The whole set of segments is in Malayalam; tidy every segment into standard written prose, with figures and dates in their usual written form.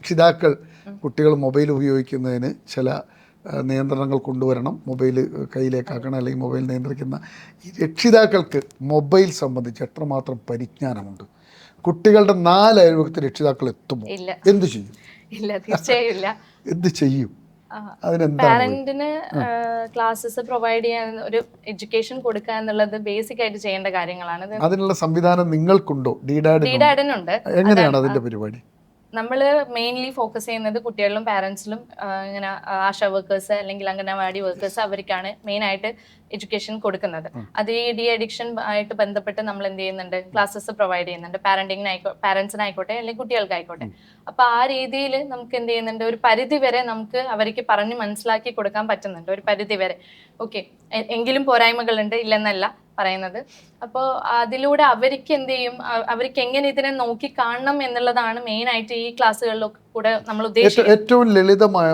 രക്ഷിതാക്കൾ കുട്ടികൾ മൊബൈൽ ഉപയോഗിക്കുന്നതിന് ചില നിയന്ത്രണങ്ങൾ കൊണ്ടുവരണം, മൊബൈൽ കയ്യിലേക്കാക്കണം, അല്ലെങ്കിൽ മൊബൈൽ നിയന്ത്രിക്കുന്ന ഈ രക്ഷിതാക്കൾക്ക് മൊബൈൽ സംബന്ധിച്ച് എത്രമാത്രം പരിജ്ഞാനമുണ്ട്? കുട്ടികളുടെ 4 അയൽവക്കത്ത് രക്ഷിതാക്കൾ എത്തുമ്പോൾ എന്ത് ചെയ്യും? ഇല്ല, തീർച്ചയായും ഇല്ല. എന്ത് ചെയ്യും? പാരന്റിന് ക്ലാസ്സസ് പ്രൊവൈഡ് ചെയ്യാൻ, ഒരു എഡ്യൂക്കേഷൻ കൊടുക്കുക എന്നുള്ളത് ബേസിക് ആയിട്ട് ചെയ്യേണ്ട കാര്യങ്ങളാണ്. അതിനുള്ള സംവിധാനം നിങ്ങൾക്കുണ്ടോ? ഡിഡാഡിനുണ്ട്. എങ്ങനെയാണ് അതിന്റെ പരിപാടി? നമ്മൾ മെയിൻലി ഫോക്കസ് ചെയ്യുന്നത് കുട്ടികളിലും പാരന്റ്സിലും ഇങ്ങനെ ആശാ വർക്കേഴ്സ് അല്ലെങ്കിൽ അംഗനവാടി വർക്കേഴ്സ്, അവർക്കാണ് മെയിൻ ആയിട്ട് എഡ്യൂക്കേഷൻ കൊടുക്കുന്നത്. അത് ഈ ഡി അഡിക്ഷൻ ആയിട്ട് ബന്ധപ്പെട്ട് നമ്മൾ എന്ത് ചെയ്യുന്നുണ്ട്, ക്ലാസ്സസ് പ്രൊവൈഡ് ചെയ്യുന്നുണ്ട്, പാരന്റ്സിനായിക്കോട്ടെ അല്ലെങ്കിൽ കുട്ടികൾക്കായിക്കോട്ടെ. അപ്പൊ ആ രീതിയിൽ നമുക്ക് എന്ത് ചെയ്യുന്നുണ്ട്, ഒരു പരിധി വരെ നമുക്ക് അവർക്ക് പറഞ്ഞ് മനസ്സിലാക്കി കൊടുക്കാൻ പറ്റുന്നുണ്ട്, ഒരു പരിധി വരെ. ഓക്കെ, എങ്കിലും പോരായ്മകളുണ്ട്, ഇല്ലെന്നല്ല പറയുന്നത്. അപ്പോൾ അതിലൂടെ അവർക്ക് എന്ത് ചെയ്യും, അവർക്ക് എങ്ങനെ ഇതിനെ നോക്കി കാണണം എന്നുള്ളതാണ് മെയിൻ ആയിട്ട് ഈ ക്ലാസ്സുകളിലൊക്കെ കൂടെ നമ്മൾ ഉദ്ദേശിക്കുന്നത്. ഏറ്റവും ലളിതമായ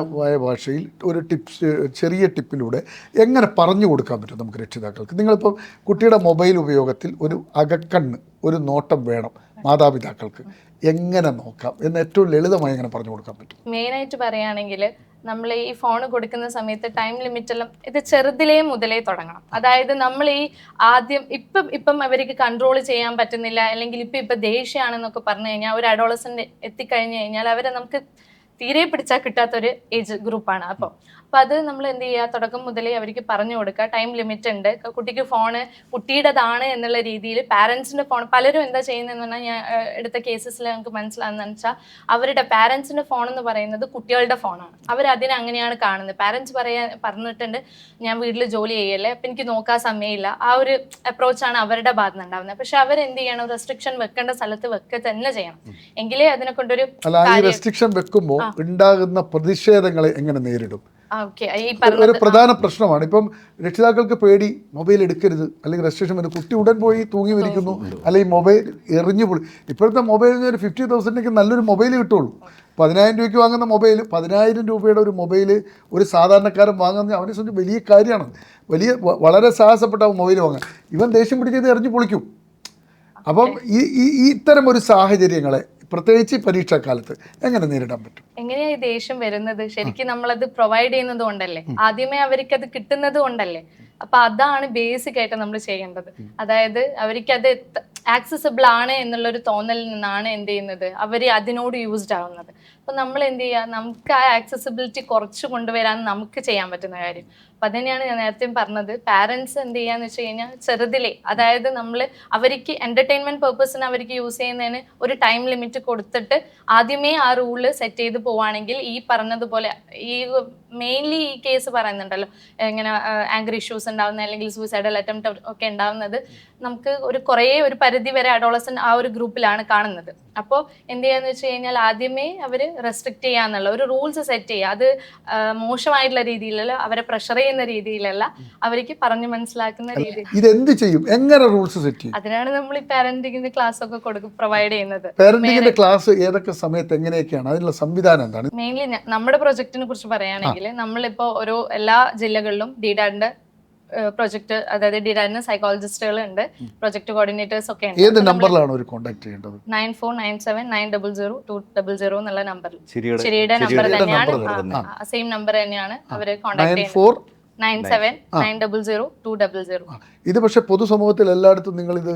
ഭാഷയിൽ ഒരു ടിപ്സ്, ചെറിയ ടിപ്പിലൂടെ എങ്ങനെ പറഞ്ഞു കൊടുക്കാൻ പറ്റും നമുക്ക് രക്ഷിതാക്കൾക്ക്? നിങ്ങളിപ്പോൾ കുട്ടിയുടെ മൊബൈൽ ഉപയോഗത്തിൽ ഒരു അകക്കണ്ണ്, ഒരു നോട്ടം വേണം മാതാപിതാക്കൾക്ക്, എങ്ങനെ നോക്കാം എന്ന് ഏറ്റവും ലളിതമായി എങ്ങനെ പറഞ്ഞു കൊടുക്കാൻ പറ്റും? മെയിനായിട്ട് പറയുകയാണെങ്കിൽ നമ്മൾ ഈ ഫോൺ കൊടുക്കുന്ന സമയത്ത് ടൈം ലിമിറ്റ് എല്ലാം ഇത് ചെറുതിലേ മുതലേ തുടങ്ങണം. അതായത് നമ്മൾ ഈ ആദ്യം ഇപ്പം അവർക്ക് കൺട്രോൾ ചെയ്യാൻ പറ്റുന്നില്ല, അല്ലെങ്കിൽ ഇപ്പം ദേഷ്യമാണെന്നൊക്കെ പറഞ്ഞു കഴിഞ്ഞാൽ, ഒരു അഡോളസന്റ് എത്തിക്കഴിഞ്ഞു കഴിഞ്ഞാൽ അവരെ നമുക്ക് തീരെ പിടിച്ചാൽ കിട്ടാത്തൊരു ഏജ് ഗ്രൂപ്പാണ്. അപ്പം അത് നമ്മൾ എന്ത് ചെയ്യുക, തുടക്കം മുതലേ അവർക്ക് പറഞ്ഞു കൊടുക്കുക, ടൈം ലിമിറ്റ് ഉണ്ട്, കുട്ടിക്ക് ഫോണ് കുട്ടിയുടേതാണ് എന്നുള്ള രീതിയിൽ. പാരൻസിൻ്റെ ഫോൺ പലരും എന്താ ചെയ്യുന്നതെന്ന് പറഞ്ഞാൽ, ഞാൻ എടുത്ത കേസസിൽ നമുക്ക് മനസ്സിലാകുന്നതെന്ന് വെച്ചാൽ, അവരുടെ പാരൻസിൻ്റെ ഫോൺ എന്ന് പറയുന്നത് കുട്ടികളുടെ ഫോണാണ്. അവരതിനെ അങ്ങനെയാണ് കാണുന്നത്. പാരൻസ് പറഞ്ഞിട്ടുണ്ട്, ഞാൻ വീട്ടിൽ ജോലി ചെയ്യല്ലേ, അപ്പം എനിക്ക് നോക്കാൻ സമയമില്ല, ആ ഒരു അപ്രോച്ചാണ് അവരുടെ ഭാഗത്ത് നിന്ന് ഉണ്ടാകുന്നത്. പക്ഷെ അവരെന്ത് ചെയ്യണം, റെസ്ട്രിക്ഷൻ വെക്കേണ്ട സ്ഥലത്ത് വെക്കുക തന്നെ ചെയ്യണം, എങ്കിലേ അതിനെ കൊണ്ടൊരു റെസ്ട്രിക്ഷൻ വെക്കുമ്പോൾ ഉണ്ടാകുന്ന പ്രതിഷേധങ്ങളെ എങ്ങനെ നേരിടും? ഒരു ഒരു പ്രധാന പ്രശ്നമാണ്. ഇപ്പം രക്ഷിതാക്കൾക്ക് പേടി, മൊബൈൽ എടുക്കരുത്, അല്ലെങ്കിൽ റെസ്ട്രിക്ഷൻ വരും, കുട്ടി ഉടൻ പോയി തൂങ്ങി മരിക്കുന്നു, അല്ലെങ്കിൽ മൊബൈൽ എറിഞ്ഞു പോയി. ഇപ്പോഴത്തെ മൊബൈലിന് ഒരു 50,000 നല്ലൊരു മൊബൈൽ കിട്ടുള്ളൂ. 10,000 രൂപയ്ക്ക് വാങ്ങുന്ന മൊബൈൽ, 10,000 രൂപയുടെ ഒരു മൊബൈൽ ഒരു സാധാരണക്കാരൻ വാങ്ങുന്നത് അവനെ സംബന്ധിച്ച് വലിയ കാര്യമാണ്. വളരെ സാഹസപ്പെട്ട മൊബൈൽ വാങ്ങാൻ ഇവൻ ദേഷ്യം പിടിച്ചത് എറിഞ്ഞു പൊളിക്കും. അപ്പം ഈ ഇത്തരം ഒരു സാഹചര്യങ്ങളെ പ്രത്യേകിച്ച് പരീക്ഷാക്കാലത്ത് എങ്ങനെ നേരിടാൻ പറ്റും? എങ്ങനെയാ ഈ ദേഷ്യം വരുന്നത്? ശരിക്കും നമ്മളത് പ്രൊവൈഡ് ചെയ്യുന്നത് കൊണ്ടല്ലേ, ആദ്യമേ അവർക്ക് അത് കിട്ടുന്നത് കൊണ്ടല്ലേ. അപ്പൊ അതാണ് ബേസിക് ആയിട്ട് നമ്മൾ ചെയ്യേണ്ടത്. അതായത് അവർക്ക് അത് ആക്സസിബിൾ ആണ് എന്നുള്ളൊരു തോന്നലിൽ നിന്നാണ് എന്ത് ചെയ്യുന്നത്, അവർ അതിനോട് യൂസ്ഡ് ആവുന്നത്. അപ്പൊ നമ്മൾ എന്ത് ചെയ്യുക, നമുക്ക് ആ ആക്സസിബിലിറ്റി കുറച്ച് കൊണ്ടുവരാൻ നമുക്ക് ചെയ്യാൻ പറ്റുന്ന കാര്യം. അപ്പൊ അതുതന്നെയാണ് ഞാൻ നേരത്തെ പറഞ്ഞത്. പാരന്റ്സ് എന്ത് ചെയ്യാന്ന് വെച്ച് കഴിഞ്ഞാൽ ചെറുതിലേ, അതായത് നമ്മൾ അവർക്ക് എന്റർടൈൻമെന്റ് പെർപ്പസിന് അവർക്ക് യൂസ് ചെയ്യുന്നതിന് ഒരു ടൈം ലിമിറ്റ് കൊടുത്തിട്ട് ആദ്യമേ ആ റൂള് സെറ്റ് ചെയ്ത് പോവുകയാണെങ്കിൽ, ഈ പറഞ്ഞതുപോലെ ഈ മെയിൻലി ഈ കേസ് പറയുന്നുണ്ടല്ലോ, ഇങ്ങനെ ആംഗ്രി ഇഷ്യൂസ് ഉണ്ടാവുന്ന അല്ലെങ്കിൽ സൂയിസൈഡൽ അറ്റംപ്റ്റ് ഒക്കെ ഉണ്ടാവുന്നത് നമുക്ക് ഒരു പരിധി വരെ അഡോളസന്റ് ആ ഒരു ഗ്രൂപ്പിലാണ് കാണുന്നത്. അപ്പോൾ എന്ത് ചെയ്യാന്ന് വെച്ച് കഴിഞ്ഞാൽ, ആദ്യമേ അവർ റെസ്ട്രിക്ട് ചെയ്യാന്നുള്ള ഒരു റൂൾസ് സെറ്റ് ചെയ്യുക. അത് മോശമായിട്ടുള്ള രീതിയിലല്ല, അവരെ പ്രഷർ ചെയ്യുന്ന രീതിയിലല്ല, അവർക്ക് പറഞ്ഞു മനസ്സിലാക്കുന്ന രീതിയിൽ. ഇതെന്ത് ചെയ്യും, എങ്ങനെ റൂൾസ് സെറ്റ് ചെയ്യും? അതിനാണ് നമ്മൾ ഈ പാരന്റിങ്ങിന്റെ ക്ലാസ് ഒക്കെ പ്രൊവൈഡ് ചെയ്യുന്നത്. പാരന്റിങ്ങിന്റെ ക്ലാസ് ഏതൊക്കെ സമയത്ത് എങ്ങനെയൊക്കെയാണ്, അതിനുള്ള സംവിധാനം എന്താണ്? മെയിൻലി നമ്മുടെ പ്രൊജക്ടിനെ കുറിച്ച് പറയുകയാണെങ്കിൽ, നമ്മളിപ്പോ എല്ലാ ജില്ലകളിലും ഡിഡാഡിന്റെ പ്രൊജക്ട്, അതായത് ഡിഡാഡിന് സൈക്കോളജിസ്റ്റുകൾ ഉണ്ട്, പ്രൊജക്ട് കോർഡിനേറ്റേഴ്സ് ഒക്കെ ഉണ്ട്. ഏത് നമ്പറിലാണ് ഒരു കോൺടാക്ട് ചെയ്യേണ്ടത്? 9497900200 എന്നുള്ള നമ്പറിൽ, ശരിയുടെ നമ്പർ തന്നെയാണ്, സെയിം നമ്പർ തന്നെയാണ് അവര് കോൺടാക്ട് ചെയ്യുന്നത്. 97900200. ഇത് പക്ഷെ പൊതുസമൂഹത്തിൽ എല്ലായിടത്തും നിങ്ങൾ ഇത്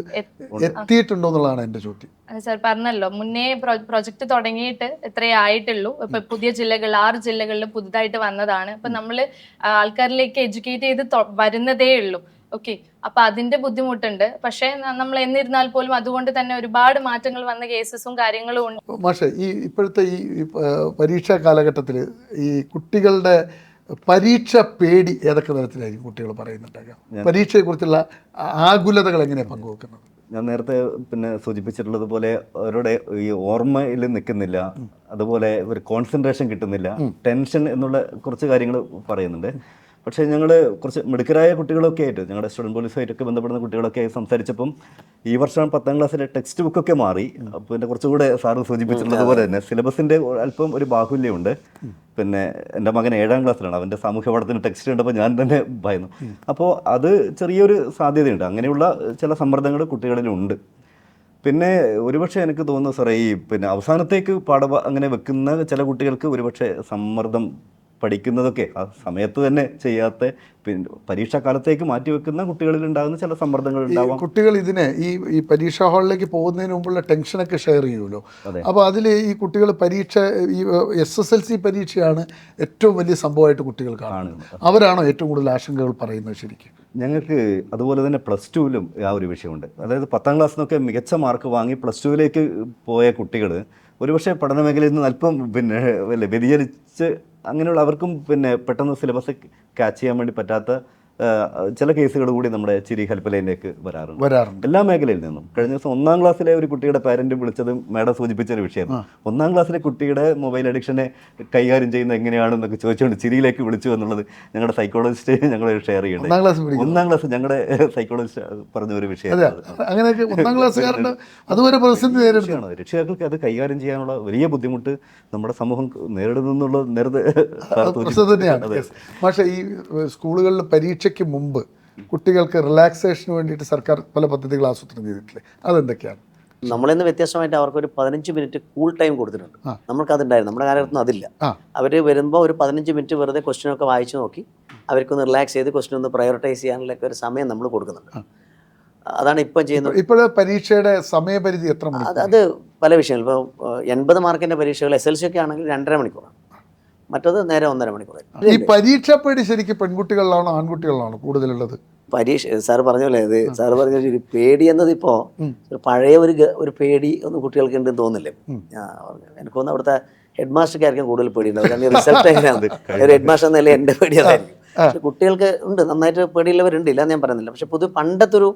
എത്തിയിട്ടുണ്ടോ എന്നുള്ളതാണ് എന്റെ ചോദ്യം. സാർ പറഞ്ഞല്ലോ, മുന്നേ പ്രൊജക്ട് തുടങ്ങിയിട്ട് എത്രയേ ആയിട്ടുള്ളൂ. ഇപ്പൊ പുതിയ ജില്ലകൾ 6 ജില്ലകളിൽ പുതുതായിട്ട് വന്നതാണ്. ഇപ്പൊ നമ്മള് ആൾക്കാരിലേക്ക് എഡ്യൂക്കേറ്റ് ചെയ്ത് വരുന്നതേ ഉള്ളൂ. ഓക്കെ, അപ്പൊ അതിന്റെ ബുദ്ധിമുട്ടുണ്ട്. പക്ഷെ നമ്മൾ എന്നിരുന്നാൽ പോലും അതുകൊണ്ട് തന്നെ ഒരുപാട് മാറ്റങ്ങൾ വന്ന കേസസും കാര്യങ്ങളും ഉണ്ട്. പക്ഷേ ഈ ഇപ്പോഴത്തെ ഈ പരീക്ഷാ കാലഘട്ടത്തിൽ ഈ കുട്ടികളുടെ പരീക്ഷ പേടി ഏതൊക്കെ തരത്തിലായിരിക്കും കുട്ടികൾ പറയുന്നുണ്ടാകാം? പരീക്ഷയെക്കുറിച്ചുള്ള ആകുലതകൾ എങ്ങനെയാണ് പങ്കുവെക്കുന്നത്? ഞാൻ നേരത്തെ സൂചിപ്പിച്ചിട്ടുള്ളത് പോലെ അവരുടെ ഈ ഓർമ്മയിൽ നിൽക്കുന്നില്ല, അതുപോലെ ഒരു കോൺസെൻട്രേഷൻ കിട്ടുന്നില്ല, ടെൻഷൻ എന്നുള്ള കുറച്ച് കാര്യങ്ങൾ പറയുന്നുണ്ട്. പക്ഷേ ഞങ്ങൾ കുറച്ച് മിടുക്കരായ കുട്ടികളൊക്കെ ആയിട്ട്, ഞങ്ങളുടെ സ്റ്റുഡൻറ്റ് പോലീസുമായിട്ടൊക്കെ ബന്ധപ്പെടുന്ന കുട്ടികളൊക്കെ സംസാരിച്ചപ്പം ഈ വർഷം 10ാം ക്ലാസ്സിലെ ടെക്സ്റ്റ് ബുക്കൊക്കെ മാറി. അപ്പോൾ എൻ്റെ കുറച്ചുകൂടെ സാറ് സൂചിപ്പിച്ചിട്ടുള്ളത് പോലെ തന്നെ സിലബസിൻ്റെ അല്പം ഒരു ബാഹുല്യമുണ്ട്. എൻ്റെ മകൻ 7ാം ക്ലാസ്സിലാണ്, അവൻ്റെ സാമൂഹ്യ പഠനത്തിന് ടെക്സ്റ്റ് കണ്ടപ്പോൾ ഞാൻ തന്നെ ഭയന്നു. അപ്പോൾ അത് ചെറിയൊരു സാധ്യതയുണ്ട്, അങ്ങനെയുള്ള ചില സമ്മർദ്ദങ്ങൾ കുട്ടികളിലുണ്ട്. പിന്നെ ഒരുപക്ഷെ എനിക്ക് തോന്നുന്നു സാറേ, ഈ പിന്നെ അവസാനത്തേക്ക് അങ്ങനെ വെക്കുന്ന ചില കുട്ടികൾക്ക് ഒരുപക്ഷെ സമ്മർദ്ദം പഠിക്കുന്നതൊക്കെ ആ സമയത്ത് തന്നെ ചെയ്യാത്ത, പിന്നെ പരീക്ഷാ കാലത്തേക്ക് മാറ്റി വെക്കുന്ന കുട്ടികളിൽ ഉണ്ടാകുന്ന ചില സമ്മർദ്ദങ്ങൾ ഉണ്ടാവാം. കുട്ടികൾ ഇതിനെ ഈ പരീക്ഷാ ഹാളിലേക്ക് പോകുന്നതിന് മുമ്പുള്ള ടെൻഷനൊക്കെ ഷെയർ ചെയ്യുമല്ലോ. അപ്പോൾ അതിൽ ഈ കുട്ടികൾ ഈ SSLC പരീക്ഷയാണ് ഏറ്റവും വലിയ സംഭവമായിട്ട് കുട്ടികൾ കാണുന്നത്. അവരാണോ ഏറ്റവും കൂടുതൽ ആശങ്കകൾ പറയുന്നത് ശരിക്കും? ഞങ്ങൾക്ക് അതുപോലെ തന്നെ +2-ലും ആ ഒരു വിഷയമുണ്ട്. അതായത് 10ാം ക്ലാസ്സിൽ നിന്നൊക്കെ മികച്ച മാർക്ക് വാങ്ങി +2-ലേക്ക് പോയ കുട്ടികൾ ഒരുപക്ഷെ പഠന മേഖലയിൽ നിന്ന് അല്പം പിന്നെ വ്യതിചലിച്ച് അങ്ങനെയുള്ള അവർക്കും പിന്നെ പെട്ടെന്ന് സിലബസ് ക്യാച്ച് ചെയ്യാൻ വേണ്ടി പറ്റാത്ത ചില കേസുകൾ കൂടി നമ്മുടെ ചിരി ഹെൽപ്പ് ലൈനിലേക്ക് വരാറുണ്ട്. എല്ലാ മേഖലയിൽ നിന്നും. കഴിഞ്ഞ ദിവസം 1ാം ക്ലാസ്സിലെ ഒരു കുട്ടിയുടെ പാരന്റ് വിളിച്ചത് മാഡം സൂചിപ്പിച്ച ഒരു വിഷയമാണ്. 1ാം ക്ലാസ്സിലെ കുട്ടിയുടെ മൊബൈൽ അഡിക്ഷനെ കൈകാര്യം ചെയ്യുന്നത് എങ്ങനെയാണെന്നൊക്കെ ചോദിച്ചുകൊണ്ട് ചിരിയിലേക്ക് വിളിച്ചു എന്നുള്ളത് ഞങ്ങളുടെ സൈക്കോളജിസ്റ്റ് ഞങ്ങൾ ഷെയർ ചെയ്യേണ്ടത്. 1ാം ക്ലാസ് ഞങ്ങളുടെ സൈക്കോളജിസ്റ്റ് പറഞ്ഞ ഒരു വിഷയമാണ്. അങ്ങനെയൊക്കെ 1ാം ക്ലാസ്സുകാരുടെ അതുവരെ പ്രതിസന്ധി നേരിടുകയാണ്. രക്ഷിതാക്കൾക്ക് അത് കൈകാര്യം ചെയ്യാനുള്ള വലിയ ബുദ്ധിമുട്ട് നമ്മുടെ സമൂഹം നേരിടുന്നുള്ള തന്നെയാണ്. പക്ഷേ ഈ സ്കൂളുകളിൽ പരീക്ഷയ്ക്ക് മുമ്പ് കുട്ടികൾക്ക് റിലാക്സേഷന് വേണ്ടിയിട്ട് സർക്കാർ പല പദ്ധതികൾ ആസൂത്രണം ചെയ്തിട്ടില്ലേ? അതെന്തൊക്കെയാണ്? നമ്മളിന്ന് വ്യത്യസ്തമായിട്ട് അവർക്കൊരു 15 മിനിറ്റ് കൂൾ ടൈം കൊടുത്തിട്ടുണ്ട്. നമ്മൾക്കതുണ്ടായിരുന്നു, നമ്മുടെ കാലഘട്ടത്തിൽ അതില്ല. അവർ വരുമ്പോൾ ഒരു 15 മിനിറ്റ് വെറുതെ ക്വസ്റ്റ്യനൊക്കെ വായിച്ചു നോക്കി അവർക്കൊന്ന് റിലാക്സ് ചെയ്ത് ക്വസ്റ്റ്യൻ ഒന്ന് പ്രയോറിറ്റൈസ് ചെയ്യാനുള്ള ഒരു സമയം നമ്മൾ കൊടുക്കുന്നുണ്ട്. അതാണ് ഇപ്പം ചെയ്യുന്നത്. ഇപ്പോൾ പരീക്ഷയുടെ സമയപരിധി എത്ര മണിക്കൂർ? അത് പല വിഷയങ്ങൾ. ഇപ്പോൾ 80 മാർക്കിൻ്റെ പരീക്ഷകൾ SLC ഒക്കെ ആണെങ്കിൽ 2.5 മണിക്കൂറാണ്, മറ്റത് നേരെ 1.5 മണിക്കൂർ. ഈ പരീക്ഷാ പേടി ശരിക്കും പെൺകുട്ടികളിലാണോ ആൺകുട്ടികളിലാണോ കൂടുതലുള്ളത്? സാർ പറഞ്ഞ പോലെ സാർ പറഞ്ഞ പേടി എന്നത് ഇപ്പോൾ പഴയ ഒരു പേടി ഒന്നും കുട്ടികൾക്ക് ഉണ്ടെന്ന് തോന്നില്ലേ? എനിക്ക് തോന്നുന്നു അവിടുത്തെ ഹെഡ് മാസ്റ്റർക്ക് ആയിരിക്കും കൂടുതൽ പേടിയുണ്ടാവും. കാരണം റിസൾട്ട് എങ്ങനെയാണ് ഒരു ഹെഡ് മാസ്റ്റർ എന്നല്ലേ എൻ്റെ പേടി അതായിരിക്കും. പക്ഷെ കുട്ടികൾക്ക് ഉണ്ട്, നന്നായിട്ട് പേടിയുള്ളവരുണ്ട്, ഇല്ല ഞാൻ പറയുന്നില്ല. പക്ഷെ പണ്ടത്തെ ഒരു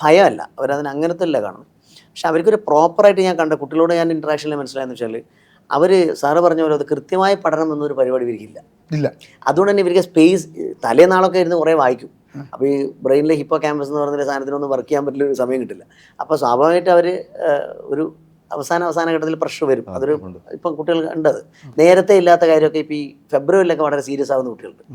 ഭയമല്ല, അവരതിന് അങ്ങനത്തെ അല്ല കാണുന്നത്. പക്ഷെ അവർക്കൊരു പ്രോപ്പറായിട്ട് ഞാൻ കണ്ട കുട്ടികളോട് ഞാൻ ഇൻട്രാക്ഷനിൽ മനസ്സിലായെന്ന് വെച്ചാൽ അവർ സാറ് പറഞ്ഞ പോലെ അത് കൃത്യമായി പഠനം എന്നൊരു പരിപാടി ഇവർക്കില്ല. അതുകൊണ്ട് തന്നെ ഇവർക്ക് സ്പേസ് തലേനാളൊക്കെ ഇരുന്ന് കുറേ വായിക്കും. അപ്പോൾ ഈ ബ്രെയിനിലെ ഹിപ്പോ ക്യാമ്പസ് എന്ന് പറഞ്ഞൊരു സാധനത്തിനൊന്നും വർക്ക് ചെയ്യാൻ പറ്റില്ല, ഒരു സമയം കിട്ടില്ല. അപ്പോൾ സ്വാഭാവികമായിട്ട് അവർ ഒരു അവസാന ഘട്ടത്തിൽ പ്രഷർ വരും. അതൊരു ഇപ്പം കുട്ടികൾ ഉണ്ടത്. നേരത്തെ ഇല്ലാത്ത കാര്യമൊക്കെ ഇപ്പോൾ ഈ ഫെബ്രുവരിയിലൊക്കെ വളരെ സീരിയസ് ആവുന്ന കുട്ടികളുണ്ട്.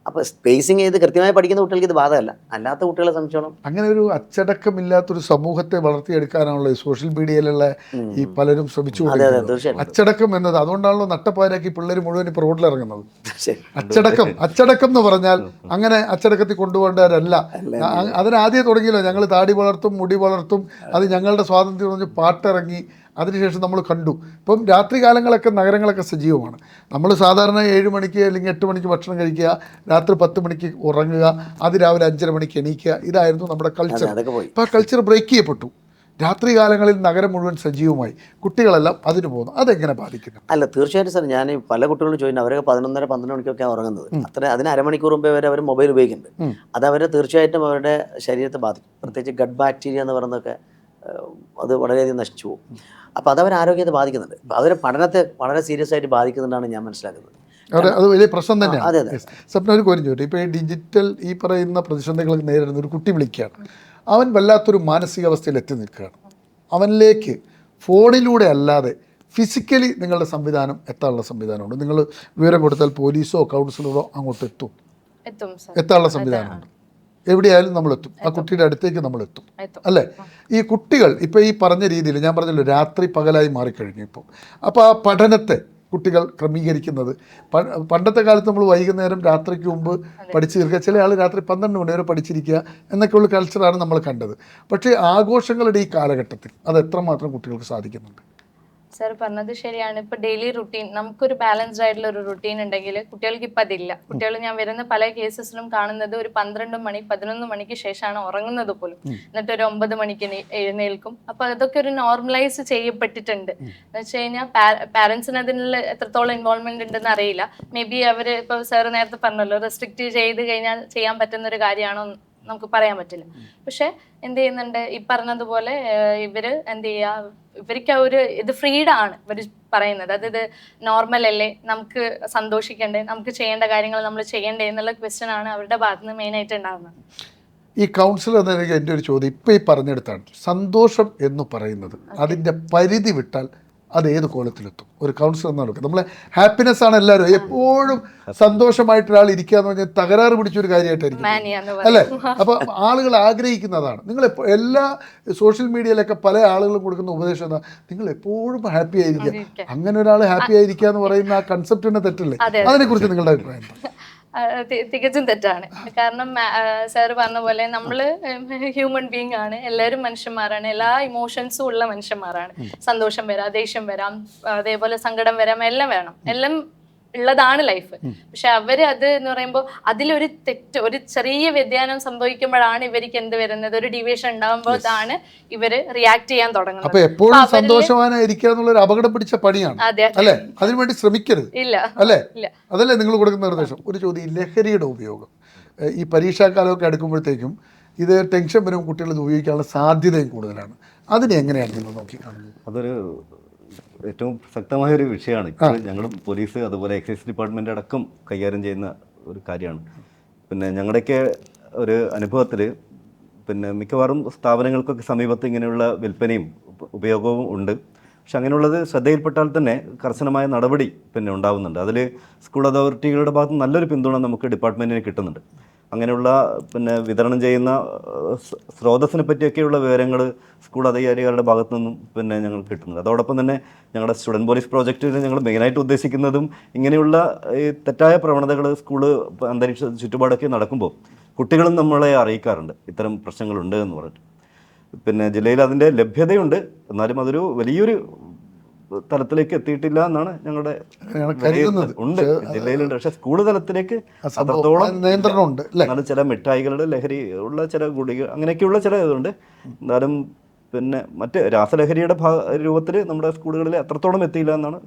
അപ്പോൾ സ്പേസിങ് ചെയ്ത് കൃത്യമായി പഠിക്കുന്ന കുട്ടികൾക്ക് ഇത് ബാധകമല്ല, അല്ലാത്ത കുട്ടികളെ സംബന്ധിച്ചോളം. അങ്ങനെ ഒരു അച്ചടക്കമില്ലാത്തൊരു സമൂഹത്തെ വളർത്തിയെടുക്കാനാണല്ലോ സോഷ്യൽ മീഡിയയിലുള്ള ഈ പലരും ശ്രമിച്ചുകൊണ്ടിരിക്കുന്നത്. അച്ചടക്കം എന്നത് അതുകൊണ്ടാണല്ലോ നട്ടപ്പാരാക്കി പിള്ളേർ മുഴുവൻ ഇപ്പോൾ റോഡിലിറങ്ങുന്നത്. അച്ചടക്കം എന്ന് പറഞ്ഞാൽ അങ്ങനെ അച്ചടക്കത്തിൽ കൊണ്ടുപോകേണ്ടവരല്ല. അതിനാദ്യം തുടങ്ങിയല്ലോ, ഞങ്ങൾ താടി വളർത്തും, മുടി വളർത്തും, അത് ഞങ്ങളുടെ സ്വാതന്ത്ര്യം പറഞ്ഞ് പാട്ടിറങ്ങി. അതിനുശേഷം നമ്മൾ കണ്ടു ഇപ്പം രാത്രി കാലങ്ങളൊക്കെ നഗരങ്ങളൊക്കെ സജീവമാണ്. നമ്മൾ സാധാരണ 7 മണിക്ക് അല്ലെങ്കിൽ 8 മണിക്ക് ഭക്ഷണം കഴിക്കുക, രാത്രി 10 മണിക്ക് ഉറങ്ങുക, അതിരാവിലെ 5:30 മണിക്ക് എണീക്കുക, ഇതായിരുന്നു നമ്മുടെ കൾച്ചർ. ഇപ്പോൾ ആ കൾച്ചർ ബ്രേക്ക് ചെയ്യപ്പെട്ടു. രാത്രി കാലങ്ങളിൽ നഗരം മുഴുവൻ സജീവമായി, കുട്ടികളെല്ലാം അതിന് പോകുന്നു. അതെങ്ങനെ ബാധിക്കുന്നു? അല്ല, തീർച്ചയായിട്ടും സാർ, ഞാൻ പല കുട്ടികളും ചോദിക്കുന്നു, അവരൊക്കെ 11:30-12 മണിക്കൊക്കെയാണ് ഉറങ്ങുന്നത്. അതിന് അരമണിക്കൂർ മുമ്പേ വരെ അവർ മൊബൈൽ ഉപയോഗിക്കുന്നുണ്ട്. അത് അവരെ തീർച്ചയായിട്ടും അവരുടെ ശരീരത്തെ ബാധിക്കും. പ്രത്യേകിച്ച് ഗട്ട് ബാക്ടീരിയ എന്ന് പറയുന്നതൊക്കെ അത് വളരെയധികം നശിച്ചു പോകും. അപ്പോൾ അതവർ ആരോഗ്യത്തെ ബാധിക്കുന്നുണ്ട്. അവരെ പഠനത്തെ വളരെ സീരിയസ് ആയിട്ട് ബാധിക്കുന്നുണ്ടാണ് ഞാൻ മനസ്സിലാക്കുന്നത്. അത് വലിയ പ്രശ്നം തന്നെയാണ്. സ്വപ്ന ഒരു കാര്യം ചോദിച്ചു, ഇപ്പോൾ ഈ ഡിജിറ്റൽ ഈ പറയുന്ന പ്രതിസന്ധികൾ നേരിടുന്ന ഒരു കുട്ടി വിളിക്കുകയാണ്, അവൻ വല്ലാത്തൊരു മാനസികാവസ്ഥയിൽ എത്തി നിൽക്കുകയാണ്. അവനിലേക്ക് ഫോണിലൂടെ അല്ലാതെ ഫിസിക്കലി നിങ്ങളുടെ സംവിധാനം എത്താനുള്ള സംവിധാനമുണ്ട്. നിങ്ങൾ വിവരം കൊടുത്താൽ പോലീസോ കൗൺസിലറോ അങ്ങോട്ട് എത്താനുള്ള സംവിധാനമുണ്ട്. എവിടെയായാലും നമ്മളെത്തും, ആ കുട്ടിയുടെ അടുത്തേക്ക് നമ്മളെത്തും, അല്ലേ? ഈ കുട്ടികൾ ഇപ്പോൾ ഈ പറഞ്ഞ രീതിയിൽ ഞാൻ പറഞ്ഞല്ലോ, രാത്രി പകലായി മാറിക്കഴിഞ്ഞു ഇപ്പോൾ. അപ്പോൾ ആ പഠനത്തെ കുട്ടികൾ ക്രമീകരിക്കുന്നത് പണ്ടത്തെ കാലത്ത് നമ്മൾ വൈകുന്നേരം രാത്രിക്ക് മുമ്പ് പഠിച്ചു തീർക്കുക, ചില ആൾ രാത്രി 12 മണി വരെ പഠിച്ചിരിക്കുക എന്നൊക്കെയുള്ള കൾച്ചറാണ് നമ്മൾ കണ്ടത്. പക്ഷേ ആഘോഷങ്ങളുടെ ഈ കാലഘട്ടത്തിൽ അത് എത്രമാത്രം കുട്ടികൾക്ക് സാധിക്കുന്നുണ്ട്? സാർ പറഞ്ഞത് ശരിയാണ്. ഇപ്പൊ ഡെയിലി റുട്ടീൻ, നമുക്കൊരു ബാലൻസ്ഡ് ആയിട്ടുള്ള ഒരു റുട്ടീൻ ഉണ്ടെങ്കിൽ കുട്ടികൾക്ക് ഇപ്പം അതില്ല. കുട്ടികൾ ഞാൻ വരുന്ന പല കേസസിലും കാണുന്നത് ഒരു 12 മണി 11 മണിക്ക് ശേഷമാണ് ഉറങ്ങുന്നത് പോലും. എന്നിട്ട് ഒരു 9 മണിക്ക് എഴുന്നേൽക്കും. അപ്പൊ അതൊക്കെ ഒരു നോർമലൈസ് ചെയ്യപ്പെട്ടിട്ടുണ്ട്. എന്ന് വെച്ച് കഴിഞ്ഞാൽ പാരന്റ്സിന് അതിനുള്ള എത്രത്തോളം ഇൻവോൾവ്മെന്റ് ഉണ്ടെന്ന് അറിയില്ല. മേ ബി അവര് ഇപ്പൊ സാർ നേരത്തെ പറഞ്ഞല്ലോ, റെസ്ട്രിക്റ്റ് ചെയ്ത് കഴിഞ്ഞാൽ ചെയ്യാൻ പറ്റുന്ന ഒരു കാര്യമാണോ നമുക്ക് പറയാൻ പറ്റില്ല. പക്ഷെ എന്ത് ചെയ്യുന്നുണ്ട്, ഈ പറഞ്ഞതുപോലെ ഇവര് എന്ത് ചെയ്യുക, ഇവർക്ക് ഒരു ഇത് ഫ്രീഡം ആണ് ഇവർ പറയുന്നത്. അതായത് നോർമൽ അല്ലേ, നമുക്ക് സന്തോഷിക്കണ്ടേ, നമുക്ക് ചെയ്യേണ്ട കാര്യങ്ങൾ നമ്മൾ ചെയ്യണ്ടേ എന്നുള്ള ക്വസ്റ്റ്യൻ ആണ് അവരുടെ ഭാഗത്ത് നിന്ന് മെയിനായിട്ട് ഉണ്ടാകുന്നത്. ഈ കൗൺസിലർ എന്ന എൻ്റെ ഒരു ചോദ്യം ഇപ്പം ഈ പറഞ്ഞെടുത്താണ്, സന്തോഷം എന്ന് പറയുന്നത് അതിൻ്റെ പരിധി വിട്ടാൽ അത് ഏത് കോലത്തിലെത്തും? ഒരു കൗൺസിലർ എന്നാണ് നോക്കുക. നമ്മളെ ഹാപ്പിനെസ് ആണ് എല്ലാവരും എപ്പോഴും സന്തോഷമായിട്ട് ഒരാൾ ഇരിക്കുക എന്ന് പറഞ്ഞാൽ തകരാറ് പിടിച്ചൊരു കാര്യമായിട്ടായിരിക്കും അല്ലേ? അപ്പോൾ ആളുകൾ ആഗ്രഹിക്കുന്നതാണ്. നിങ്ങൾ എല്ലാ സോഷ്യൽ മീഡിയയിലൊക്കെ പല ആളുകളും കൊടുക്കുന്ന ഉപദേശം എന്താ? നിങ്ങൾ എപ്പോഴും ഹാപ്പി ആയിരിക്കുക. അങ്ങനെ ഒരാൾ ഹാപ്പി ആയിരിക്കുക എന്ന് പറയുന്ന ആ കൺസെപ്റ്റ് തന്നെ തെറ്റല്ലേ? അതിനെക്കുറിച്ച് നിങ്ങളുടെ അഭിപ്രായം എന്താ? തികച്ചും തെറ്റാണ്. കാരണം സാറ് പറഞ്ഞ പോലെ നമ്മള് ഹ്യൂമൻ ബീങ് ആണ്, എല്ലാവരും മനുഷ്യന്മാരാണ്, എല്ലാ ഇമോഷൻസും ഉള്ള മനുഷ്യന്മാരാണ്. സന്തോഷം വരാം, ദേഷ്യം വരാം, അതേപോലെ സങ്കടം വരാം, എല്ലാം വേണം, എല്ലാം ഉള്ളതാണ് ലൈഫ്. പക്ഷെ അവര് അത് എന്ന് പറയുമ്പോൾ അതിലൊരു തെറ്റ്, ഒരു ചെറിയ വ്യതിയാനം സംഭവിക്കുമ്പോഴാണ് ഇവർക്ക് എന്ത് വരുന്നത്, ഒരു ഡീവിയേഷൻ ഉണ്ടാകുമ്പോഴാണ് ഇവര് റിയാക്ട് ചെയ്യാൻ തുടങ്ങുന്നത്. അപ്പൊ എപ്പോഴും സന്തോഷവാനായിരിക്കുക എന്നുള്ളൊരു അപകടം പിടിച്ച പണിയാണ് അല്ലെ? അതിനുവേണ്ടി ശ്രമിക്കരുത് ഇല്ല അല്ലേ? അതല്ലേ നിങ്ങൾ കൊടുക്കുന്ന നിർദ്ദേശം? ഒരു ചോദ്യം, ലഹരിയുടെ ഉപയോഗം ഈ പരീക്ഷാകാലമൊക്കെ അടുക്കുമ്പോഴത്തേക്കും ഇത് ടെൻഷൻ വരും, കുട്ടികൾ ഇത് ഉപയോഗിക്കാനുള്ള സാധ്യതയും കൂടുതലാണ്. അതിനെ എങ്ങനെയാണ് നിങ്ങൾ നോക്കിക്കാണുന്നത്? അതൊരു ഏറ്റവും പ്രസക്തമായൊരു വിഷയമാണ്. ഇപ്പോൾ ഞങ്ങളും പോലീസ് അതുപോലെ എക്സൈസ് ഡിപ്പാർട്ട്മെൻ്റ് അടക്കം കൈകാര്യം ചെയ്യുന്ന ഒരു കാര്യമാണ്. പിന്നെ ഞങ്ങളുടെയൊക്കെ ഒരു അനുഭവത്തിൽ പിന്നെ മിക്കവാറും സ്ഥാപനങ്ങൾക്കൊക്കെ സമീപത്ത് ഇങ്ങനെയുള്ള വിൽപ്പനയും ഉപയോഗവും ഉണ്ട്. പക്ഷെ അങ്ങനെയുള്ളത് ശ്രദ്ധയിൽപ്പെട്ടാൽ തന്നെ കർശനമായ നടപടി പിന്നെ ഉണ്ടാവുന്നുണ്ട്. അതിൽ സ്കൂൾ അതോറിറ്റികളുടെ ഭാഗത്ത് നല്ലൊരു പിന്തുണ നമുക്ക് ഡിപ്പാർട്ട്മെൻറ്റിന് കിട്ടുന്നുണ്ട്. അങ്ങനെയുള്ള പിന്നെ വിതരണം ചെയ്യുന്ന സ്രോതസ്സിനെ പറ്റിയൊക്കെയുള്ള വിവരങ്ങൾ സ്കൂൾ അധികാരികളുടെ ഭാഗത്തു നിന്നും പിന്നെ ഞങ്ങൾക്ക് കിട്ടുന്നുണ്ട്. അതോടൊപ്പം തന്നെ ഞങ്ങളുടെ സ്റ്റുഡൻറ്റ് പോലീസ് പ്രോജക്റ്റിൽ ഞങ്ങൾ മെയിനായിട്ട് ഉദ്ദേശിക്കുന്നതും ഇങ്ങനെയുള്ള ഈ തെറ്റായ പ്രവണതകൾ സ്കൂള് അന്തരീക്ഷ ചുറ്റുപാടൊക്കെ നടക്കുമ്പോൾ കുട്ടികളും നമ്മളെ അറിയിക്കാറുണ്ട് ഇത്തരം പ്രശ്നങ്ങളുണ്ട് എന്ന് പറഞ്ഞിട്ട്. പിന്നെ ജില്ലയിൽ അതിൻ്റെ ലഭ്യതയുണ്ട്, എന്നാലും അതൊരു വലിയൊരു തലത്തിലേക്ക് എത്തിയിട്ടില്ല എന്നാണ് ഞങ്ങളുടെ ഉണ്ട്, ജില്ലയിലുണ്ട്. പക്ഷെ സ്കൂൾ തലത്തിലേക്ക് അത്രത്തോളം നിയന്ത്രണമുണ്ട്. എന്നാലും ചില മിഠായികളുടെ ലഹരി ഉള്ള ചില ഗുളിക അങ്ങനെയൊക്കെയുള്ള ചില ഇതുണ്ട്. എന്നാലും പിന്നെ മറ്റ് രാസലഹരിയുടെ രൂപത്തിൽ നമ്മുടെ സ്കൂളുകളിൽ അത്രത്തോളം എത്തിയില്ല എന്നാണ്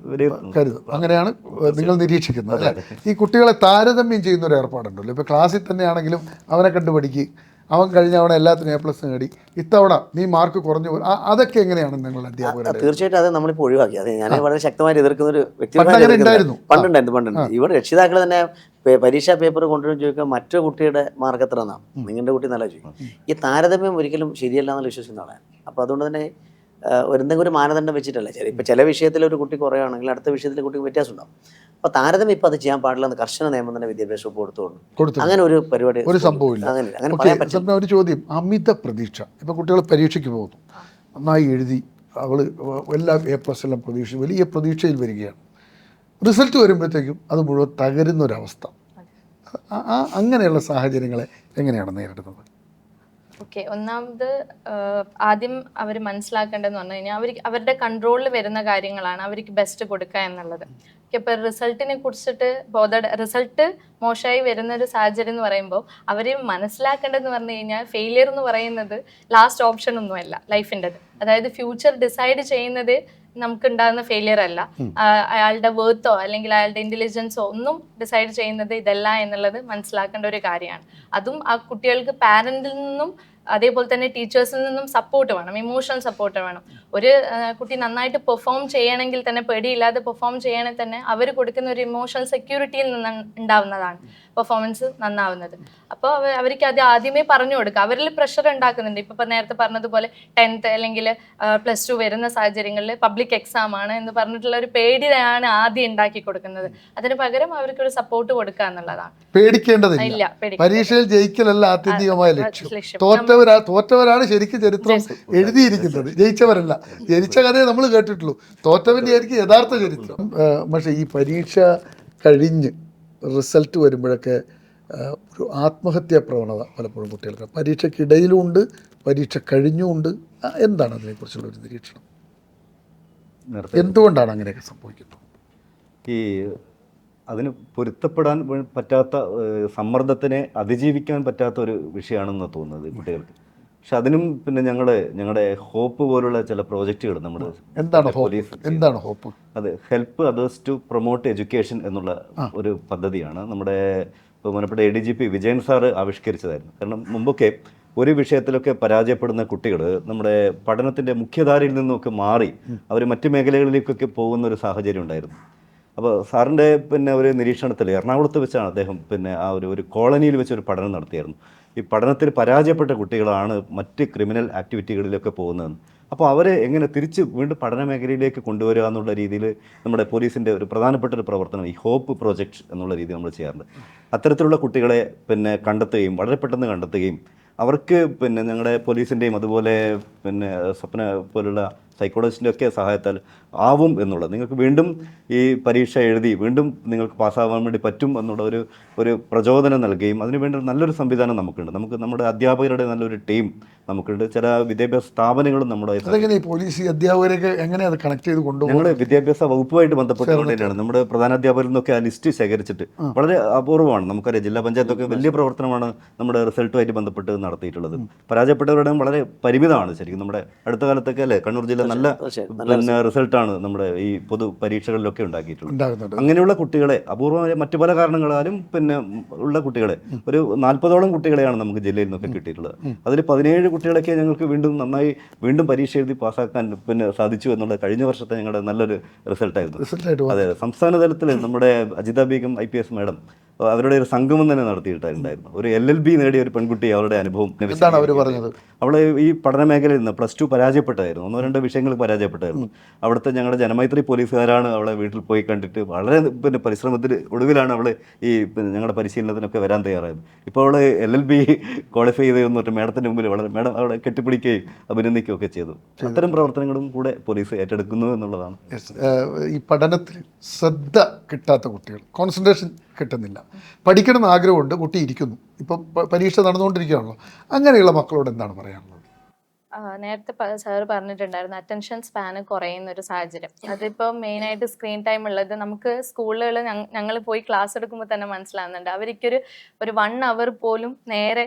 കരുതുന്നത്. അങ്ങനെയാണ് നിങ്ങൾ നിരീക്ഷിക്കുന്നത് അല്ലേ? ഈ കുട്ടികളെ താരതമ്യം ചെയ്യുന്ന ഒരു ഏർപ്പാടുണ്ടല്ലോ. ഇപ്പോൾ ക്ലാസ്സിൽ തന്നെയാണെങ്കിലും അവനെ കണ്ടു പഠിക്കുക, അവൻ കഴിഞ്ഞ തവണ എല്ലാത്തിനും A+ നേടി, ഇത്തവണ നീ മാർക്ക് കുറഞ്ഞു പോകും, അതൊക്കെ എങ്ങനെയാണ് നിങ്ങളുടെ അധ്യാപകർ? തീർച്ചയായിട്ടും അത് നമ്മളിപ്പോൾ ഒഴിവാക്കി. അത് ഞാൻ വളരെ ശക്തമായിട്ട് എതിർക്കുന്ന ഒരു വ്യക്തിപരമായിരുന്നു. പണ്ടുണ്ടായിരുന്നു. ഇവിടെ രക്ഷിതാക്കൾ തന്നെ പരീക്ഷാ പേപ്പർ കൊണ്ടുവരും ചോദിക്കുക മറ്റു കുട്ടിയുടെ മാർക്ക് എത്ര എന്നാണ്, നിങ്ങളുടെ കുട്ടി നല്ല ചോദിക്കും. ഈ താരതമ്യം ഒരിക്കലും ശരിയല്ല എന്ന് വിശ്വസിക്കുന്ന ആളാണ്. അപ്പോൾ അതുകൊണ്ട് തന്നെ എന്തെങ്കിലും ഒരു മാനദണ്ഡം വെച്ചിട്ടല്ല. ഇപ്പോൾ ചില വിഷയത്തിൽ ഒരു കുട്ടി കുറയുകയാണെങ്കിൽ അടുത്ത വിഷയത്തിൽ കുട്ടിക്ക് വ്യത്യാസം ഉണ്ടാവും. അപ്പോൾ താരതമ്യം ഇപ്പോൾ അത് ചെയ്യാൻ പാടില്ല എന്ന് കർശന നിയമം തന്നെ വിദ്യാഭ്യാസ വകുപ്പ് കൊടുത്തു. അങ്ങനെ ഒരു പരിപാടി ഒരു സംഭവമില്ല. അങ്ങനെ ഒരു ചോദ്യം, അമിത പ്രതീക്ഷ. ഇപ്പോൾ കുട്ടികൾ പരീക്ഷയ്ക്ക് പോകുന്നു, നന്നായി എഴുതി, അവൾ എല്ലാം A+ എല്ലാം പ്രതീക്ഷ, വലിയ പ്രതീക്ഷയിൽ വരികയാണ്. റിസൾട്ട് വരുമ്പോഴത്തേക്കും അത് മുഴുവൻ തകരുന്നൊരവസ്ഥ. അങ്ങനെയുള്ള സാഹചര്യങ്ങളെ എങ്ങനെയാണ് നേരിടുന്നത്? ഓക്കെ, ഒന്നാമത് ആദ്യം അവർ മനസ്സിലാക്കേണ്ടതെന്ന് പറഞ്ഞു കഴിഞ്ഞാൽ അവരുടെ കൺട്രോളിൽ വരുന്ന കാര്യങ്ങളാണ് അവർക്ക് ബെസ്റ്റ് കൊടുക്കുക എന്നുള്ളത്. ഇപ്പൊ റിസൾട്ടിനെ കുറിച്ചിട്ട് റിസൾട്ട് മോശമായി വരുന്ന ഒരു സാഹചര്യം എന്ന് പറയുമ്പോൾ അവർ മനസ്സിലാക്കേണ്ടതെന്ന് പറഞ്ഞു കഴിഞ്ഞാൽ ഫെയിലിയർ എന്ന് പറയുന്നത് ലാസ്റ്റ് ഓപ്ഷൻ ഒന്നുമല്ല ലൈഫിൻ്റെത്. അതായത് ഫ്യൂച്ചർ ഡിസൈഡ് ചെയ്യുന്നത് നമുക്ക് ഉണ്ടാകുന്ന ഫെയിലിയർ അല്ല, അയാളുടെ വേർത്തോ അല്ലെങ്കിൽ അയാളുടെ ഇന്റലിജൻസോ ഒന്നും ഡിസൈഡ് ചെയ്യുന്നത് ഇതല്ല എന്നുള്ളത് മനസ്സിലാക്കേണ്ട ഒരു കാര്യമാണ്. അതും ആ കുട്ടികൾക്ക് പാരന്റിൽ നിന്നും അതേപോലെ തന്നെ ടീച്ചേഴ്സിൽ നിന്നും സപ്പോർട്ട് വേണം, ഇമോഷണൽ സപ്പോർട്ട് വേണം. ഒരു കുട്ടി നന്നായിട്ട് പെർഫോം ചെയ്യണമെങ്കിൽ തന്നെ, പേടിയില്ലാതെ പെർഫോം ചെയ്യണമെങ്കിൽ തന്നെ അവർ കൊടുക്കുന്ന ഒരു ഇമോഷണൽ സെക്യൂരിറ്റിയിൽ നിന്ന് ഉണ്ടാവുന്നതാണ് പെർഫോമൻസ് നന്നാവുന്നത്. അപ്പോൾ അവർക്ക് അത് ആദ്യമേ പറഞ്ഞു കൊടുക്കുക. അവരിൽ പ്രഷർ ഉണ്ടാക്കുന്നുണ്ട്. ഇപ്പൊ നേരത്തെ പറഞ്ഞതുപോലെ 10th അല്ലെങ്കിൽ +2 വരുന്ന സാഹചര്യങ്ങളിൽ പബ്ലിക് എക്സാം ആണ് എന്ന് പറഞ്ഞിട്ടുള്ള ഒരു പേടിയാണ് ആദ്യം ഉണ്ടാക്കി കൊടുക്കുന്നത്. അതിന് പകരം അവർക്കൊരു സപ്പോർട്ട് കൊടുക്കുക എന്നുള്ളതാണ്. പേടിക്കേണ്ടതില്ല. പരീക്ഷയിൽ ജയിക്കലല്ല ആത്യന്തികമായ ലക്ഷ്യം. തോറ്റവരാണ് ശരിക്കും ചരിത്രം എഴുതിയിരിക്കുന്നത്, ജയിച്ചവരല്ല. ജനിച്ച കഥയെ നമ്മൾ കേട്ടിട്ടുള്ളൂ, തോറ്റവൻ്റെ ആയിരിക്കും യഥാർത്ഥ ചരിത്രം. പക്ഷേ ഈ പരീക്ഷ കഴിഞ്ഞ് റിസൾട്ട് വരുമ്പോഴൊക്കെ ഒരു ആത്മഹത്യാ പ്രവണത പലപ്പോഴും കുട്ടികൾക്ക് പരീക്ഷയ്ക്കിടയിലും ഉണ്ട്, പരീക്ഷ കഴിഞ്ഞുമുണ്ട്. എന്താണ് അതിനെക്കുറിച്ചുള്ള ഒരു നിരീക്ഷണം? എന്തുകൊണ്ടാണ് അങ്ങനെയൊക്കെ സംഭവിക്കുന്നത്? ഈ അതിന് പൊരുത്തപ്പെടാൻ പറ്റാത്ത സമ്മർദ്ദത്തിനെ അതിജീവിക്കാൻ പറ്റാത്ത ഒരു വിഷയമാണെന്ന് തോന്നുന്നത് കുട്ടികൾക്ക്. പക്ഷെ അതിനും പിന്നെ ഞങ്ങളുടെ ഹോപ്പ് പോലുള്ള ചില പ്രോജക്റ്റുകൾ നമ്മുടെ ഹോപ്പ് അത് help others to promote education എന്നുള്ള ഒരു പദ്ധതിയാണ് നമ്മുടെ ബഹുമാനപ്പെട്ട ADGP വിജയൻ സാറ് ആവിഷ്കരിച്ചതായിരുന്നു. കാരണം മുമ്പൊക്കെ ഒരു വിഷയത്തിലൊക്കെ പരാജയപ്പെടുന്ന കുട്ടികൾ നമ്മുടെ പഠനത്തിൻ്റെ മുഖ്യധാരയിൽ നിന്നൊക്കെ മാറി അവർ മറ്റു മേഖലകളിലേക്കൊക്കെ പോകുന്ന ഒരു സാഹചര്യം ഉണ്ടായിരുന്നു. അപ്പോൾ സാറിൻ്റെ പിന്നെ ഒരു നിരീക്ഷണത്തിൽ എറണാകുളത്ത് വെച്ചാണ് അദ്ദേഹം പിന്നെ ആ ഒരു കോളനിയിൽ വെച്ചൊരു പഠനം നടത്തിയായിരുന്നു. ഈ പഠനത്തിൽ പരാജയപ്പെട്ട കുട്ടികളാണ് മറ്റ് ക്രിമിനൽ ആക്ടിവിറ്റികളിലൊക്കെ പോകുന്നതെന്ന്. അപ്പോൾ അവരെ എങ്ങനെ തിരിച്ച് വീണ്ടും പഠന മേഖലയിലേക്ക് കൊണ്ടുവരിക എന്നുള്ള രീതിയിൽ നമ്മുടെ പോലീസിൻ്റെ ഒരു പ്രധാനപ്പെട്ട ഒരു പ്രവർത്തനം ഈ ഹോപ്പ് പ്രോജക്റ്റ് എന്നുള്ള രീതി നമ്മൾ ചെയ്യാറുണ്ട്. അത്തരത്തിലുള്ള കുട്ടികളെ കണ്ടെത്തുകയും വളരെ പെട്ടെന്ന് കണ്ടെത്തുകയും അവർക്ക് ഞങ്ങളുടെ പോലീസിൻ്റെയും അതുപോലെ സ്വപ്ന പോലുള്ള സൈക്കോളജിസ്റ്റിൻ്റെ ഒക്കെ സഹായത്താൽ ആവും എന്നുള്ളത്, നിങ്ങൾക്ക് വീണ്ടും ഈ പരീക്ഷ എഴുതി വീണ്ടും നിങ്ങൾക്ക് പാസ്സാവാൻ വേണ്ടി പറ്റും എന്നുള്ള ഒരു പ്രചോദനം നൽകുകയും അതിനുവേണ്ടി നല്ലൊരു സംവിധാനം നമുക്കുണ്ട്. നമ്മുടെ അധ്യാപകരുടെ നല്ലൊരു ടീം നമുക്കുണ്ട്. ചില വിദ്യാഭ്യാസ സ്ഥാപനങ്ങളും നമ്മുടെ പോലീസ് അധ്യാപകരൊക്കെ എങ്ങനെ അത് കണക്ട് ചെയ്ത് കൊണ്ടുപോകും? ഞങ്ങൾ വിദ്യാഭ്യാസ വകുപ്പുമായിട്ട് ബന്ധപ്പെട്ടുകൊണ്ടിരിക്കുകയാണ്. നമ്മുടെ പ്രധാന അധ്യാപകരിൽ നിന്നൊക്കെ ആ ലിസ്റ്റ് ശേഖരിച്ചിട്ട് വളരെ അപൂർവമാണ്. നമുക്കറിയാം ജില്ലാ പഞ്ചായത്തൊക്കെ വലിയ പ്രവർത്തനമാണ് നമ്മുടെ റിസൾട്ടുമായിട്ട് ബന്ധപ്പെട്ട് നടത്തിയിട്ടുള്ളത്. പരാജയപ്പെട്ടവരുടെ വളരെ പരിമിതമാണ് ശരിക്കും. നമ്മുടെ അടുത്ത കാലത്തൊക്കെ അല്ലേ കണ്ണൂർ ജില്ല നല്ല റിസൾട്ടാണ് നമ്മുടെ ഈ പൊതു പരീക്ഷകളിലൊക്കെ ഉണ്ടാക്കിയിട്ടുള്ളത്. അങ്ങനെയുള്ള കുട്ടികളെ അപൂർവമായ മറ്റു പല കാരണങ്ങളാലും ഉള്ള കുട്ടികളെ ഒരു 40ഓളം കുട്ടികളെയാണ് നമുക്ക് ജില്ലയിൽ നിന്നൊക്കെ കിട്ടിയിട്ടുള്ളത്. അതിൽ 17 കുട്ടികളൊക്കെ ഞങ്ങൾക്ക് വീണ്ടും പരീക്ഷ എഴുതി പാസ്സാക്കാൻ സാധിച്ചു എന്നുള്ളത് കഴിഞ്ഞ വർഷത്തെ ഞങ്ങളുടെ നല്ലൊരു റിസൾട്ടായിരുന്നു. അതെ, സംസ്ഥാന തലത്തിൽ നമ്മുടെ അജിത ബീഗം IPS മാഡം അവരുടെ ഒരു സംഗമം തന്നെ നടത്തിയിട്ടുണ്ടായിരുന്നു. ഒരു LLB നേടിയ ഒരു പെൺകുട്ടി അവരുടെ അനുഭവം അവളെ ഈ പഠന മേഖലയിൽ നിന്ന് +2 പരാജയപ്പെട്ടായിരുന്നു. 1-2 വിഷയങ്ങൾ പരാജയപ്പെട്ടായിരുന്നു. അവിടുത്തെ ഞങ്ങളുടെ ജനമൈത്രി പോലീസുകാരാണ് അവളെ വീട്ടിൽ പോയി കണ്ടിട്ട് വളരെ പരിശ്രമത്തിന് ഒടുവിലാണ് അവള് ഈ ഞങ്ങളുടെ പരിശീലനത്തിനൊക്കെ വരാൻ തയ്യാറായത്. ഇപ്പോൾ അവള് LLB ക്വാളിഫൈ ചെയ്തെന്ന് പറഞ്ഞിട്ട് മേഡത്തിന്റെ മുമ്പിൽ മേഡം അവളെ കെട്ടിപ്പിടിക്കുകയും അഭിനന്ദിക്കുകയും ഒക്കെ ചെയ്തു. അത്തരം പ്രവർത്തനങ്ങളും കൂടെ പോലീസ് ഏറ്റെടുക്കുന്നു എന്നുള്ളതാണ്. ഈ പഠനത്തിൽ ശ്രദ്ധ കിട്ടാത്ത കുട്ടികൾ, കോൺസെൻട്രേഷൻ കിട്ടുന്നില്ല, പഠിക്കണമെന്ന് ആഗ്രഹമുണ്ട്, കുട്ടി ഇരിക്കുന്നു, ഇപ്പം പരീക്ഷ നടന്നുകൊണ്ടിരിക്കുകയാണല്ലോ, അങ്ങനെയുള്ള മക്കളോട് എന്താണ് പറയാനുള്ളത്? നേരത്തെ സാർ പറഞ്ഞിട്ടുണ്ടായിരുന്നു അറ്റൻഷൻ സ്പാന് കുറയുന്ന ഒരു സാഹചര്യം. അതിപ്പോൾ മെയിനായിട്ട് സ്ക്രീൻ ടൈം ഉള്ളത് നമുക്ക് സ്കൂളുകൾ ഞങ്ങൾ പോയി ക്ലാസ് എടുക്കുമ്പോൾ തന്നെ മനസ്സിലാകുന്നുണ്ട്. അവർക്കൊരു 1 അവർ പോലും നേരെ